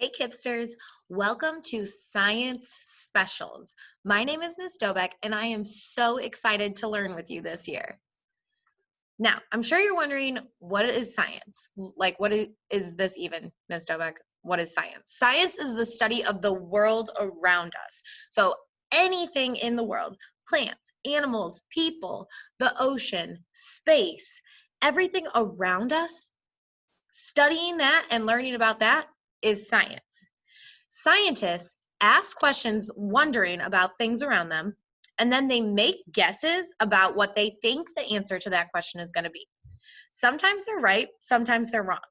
Hey Kipsters, welcome to Science Specials. My name is Ms. Dobeck and I am so excited to learn with you this year. Now, I'm sure you're wondering, what is science? Like, is this even, Ms. Dobeck? What is science? Science is the study of the world around us. So anything in the world, plants, animals, people, the ocean, space, everything around us, studying that and learning about that is science. Scientists ask questions wondering about things around them, and then they make guesses about what they think the answer to that question is going to be. Sometimes they're right, sometimes they're wrong.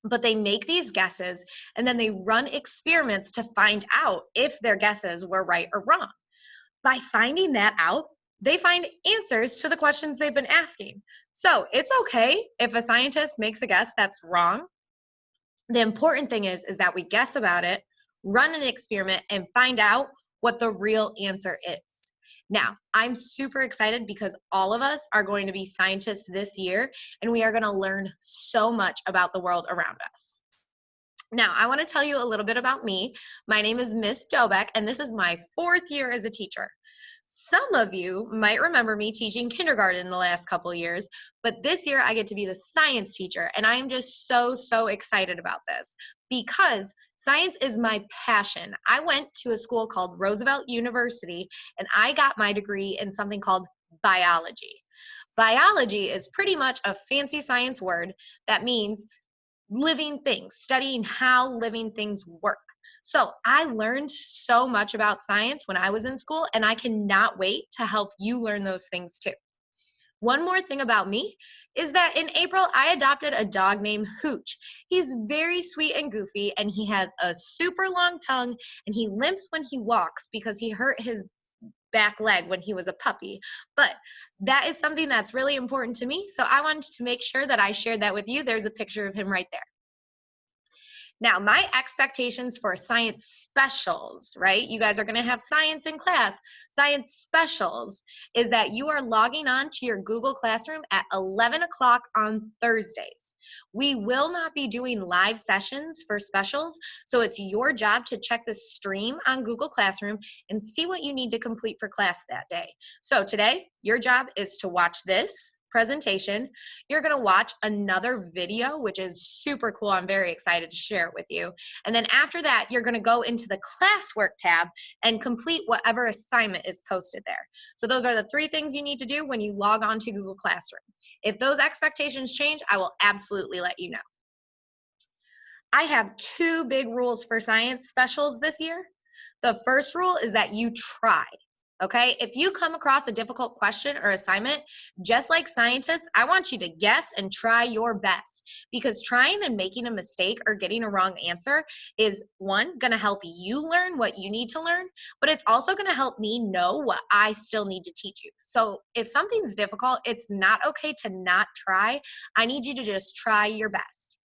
But they make these guesses and then they run experiments to find out if their guesses were right or wrong. By finding that out, they find answers to the questions they've been asking. So it's okay if a scientist makes a guess that's wrong. The important thing is that we guess about it, run an experiment, and find out what the real answer is. Now, I'm super excited because all of us are going to be scientists this year, and we are going to learn so much about the world around us. Now, I want to tell you a little bit about me. My name is Miss Dobeck, and this is my 4th year as a teacher. Some of you might remember me teaching kindergarten the last couple of years, but this year I get to be the science teacher, and I am just so excited about this because science is my passion. I went to a school called Roosevelt University, and I got my degree in something called biology. Biology is pretty much a fancy science word that means living things, studying how living things work. So I learned so much about science when I was in school, and I cannot wait to help you learn those things too. One more thing about me is that in April, I adopted a dog named Hooch. He's very sweet and goofy, and he has a super long tongue, and he limps when he walks because he hurt his back leg when he was a puppy. But that is something that's really important to me, so I wanted to make sure that I shared that with you. There's a picture of him right there. Now, my expectations for science specials, right? You guys are going to have science in class. Science specials is that you are logging on to your Google Classroom at 11 o'clock on Thursdays. We will not be doing live sessions for specials, so it's your job to check the stream on Google Classroom and see what you need to complete for class that day. So today, your job is to watch this presentation. You're going to watch another video, which is super cool. I'm very excited to share it with you. And then after that, you're going to go into the classwork tab and complete whatever assignment is posted there. So those are the 3 things you need to do when you log on to Google Classroom. If those expectations change, I will absolutely let you know. I have 2 big rules for science specials this year. The first rule is that you try. Okay, if you come across a difficult question or assignment, just like scientists, I want you to guess and try your best, because trying and making a mistake or getting a wrong answer is, one, going to help you learn what you need to learn, but it's also going to help me know what I still need to teach you. So if something's difficult, it's not okay to not try. I need you to just try your best.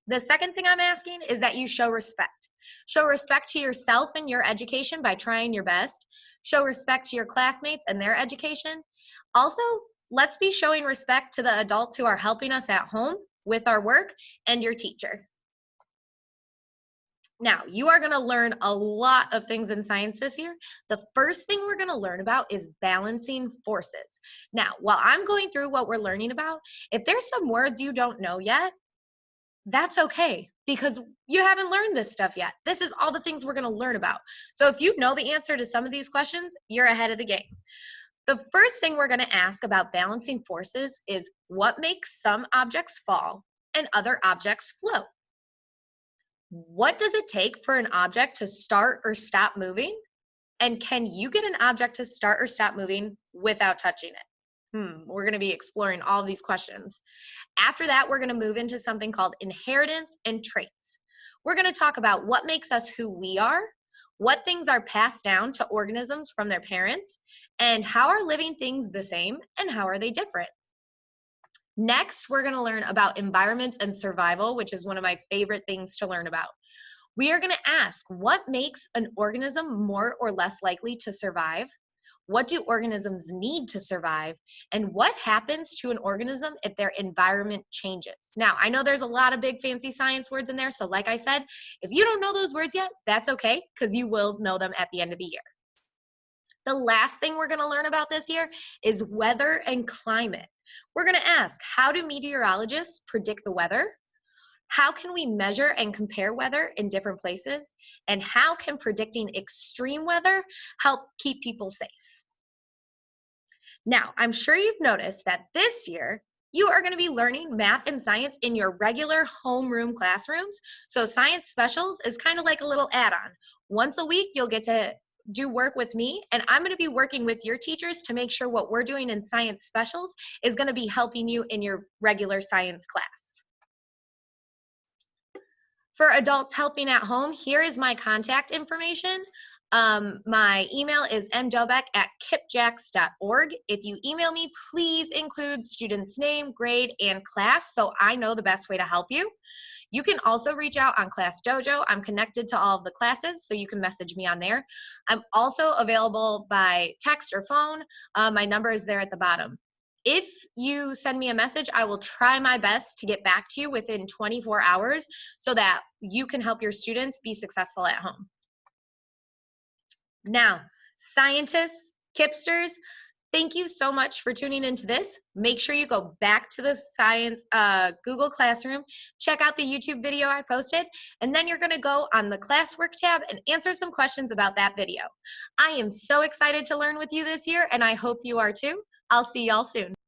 The second thing I'm asking is that you show respect. Show respect to yourself and your education by trying your best. Show respect to your classmates and their education. Also, let's be showing respect to the adults who are helping us at home with our work and your teacher. Now, you are going to learn a lot of things in science this year. The first thing we're going to learn about is balancing forces. Now, while I'm going through what we're learning about, if there's some words you don't know yet, that's okay, because you haven't learned this stuff yet. This is all the things we're going to learn about. So if you know the answer to some of these questions, you're ahead of the game. The first thing we're going to ask about balancing forces is what makes some objects fall and other objects float? What does it take for an object to start or stop moving? And can you get an object to start or stop moving without touching it? We're going to be exploring all of these questions. After that, we're going to move into something called inheritance and traits. We're going to talk about what makes us who we are, what things are passed down to organisms from their parents, and how are living things the same and how are they different. Next, we're going to learn about environments and survival, which is one of my favorite things to learn about. We are going to ask what makes an organism more or less likely to survive. What do organisms need to survive? And what happens to an organism if their environment changes? Now, I know there's a lot of big fancy science words in there. So like I said, if you don't know those words yet, that's okay, because you will know them at the end of the year. The last thing we're going to learn about this year is weather and climate. We're going to ask, how do meteorologists predict the weather? How can we measure and compare weather in different places? And how can predicting extreme weather help keep people safe? Now, I'm sure you've noticed that this year, you are going to be learning math and science in your regular homeroom classrooms. So Science Specials is kind of like a little add-on. Once a week, you'll get to do work with me, and I'm going to be working with your teachers to make sure what we're doing in Science Specials is going to be helping you in your regular science class. For adults helping at home, here is my contact information. My email is mdobeck@kippjacks.org. If you email me, please include student's name, grade, and class so I know the best way to help you. You can also reach out on Class Dojo. I'm connected to all of the classes, so you can message me on there. I'm also available by text or phone. My number is there at the bottom. If you send me a message, I will try my best to get back to you within 24 hours so that you can help your students be successful at home. Now, scientists, KIPPsters, thank you so much for tuning into this. Make sure you go back to the science Google Classroom, check out the YouTube video I posted, and then you're going to go on the classwork tab and answer some questions about that video. I am so excited to learn with you this year, and I hope you are too. I'll see y'all soon.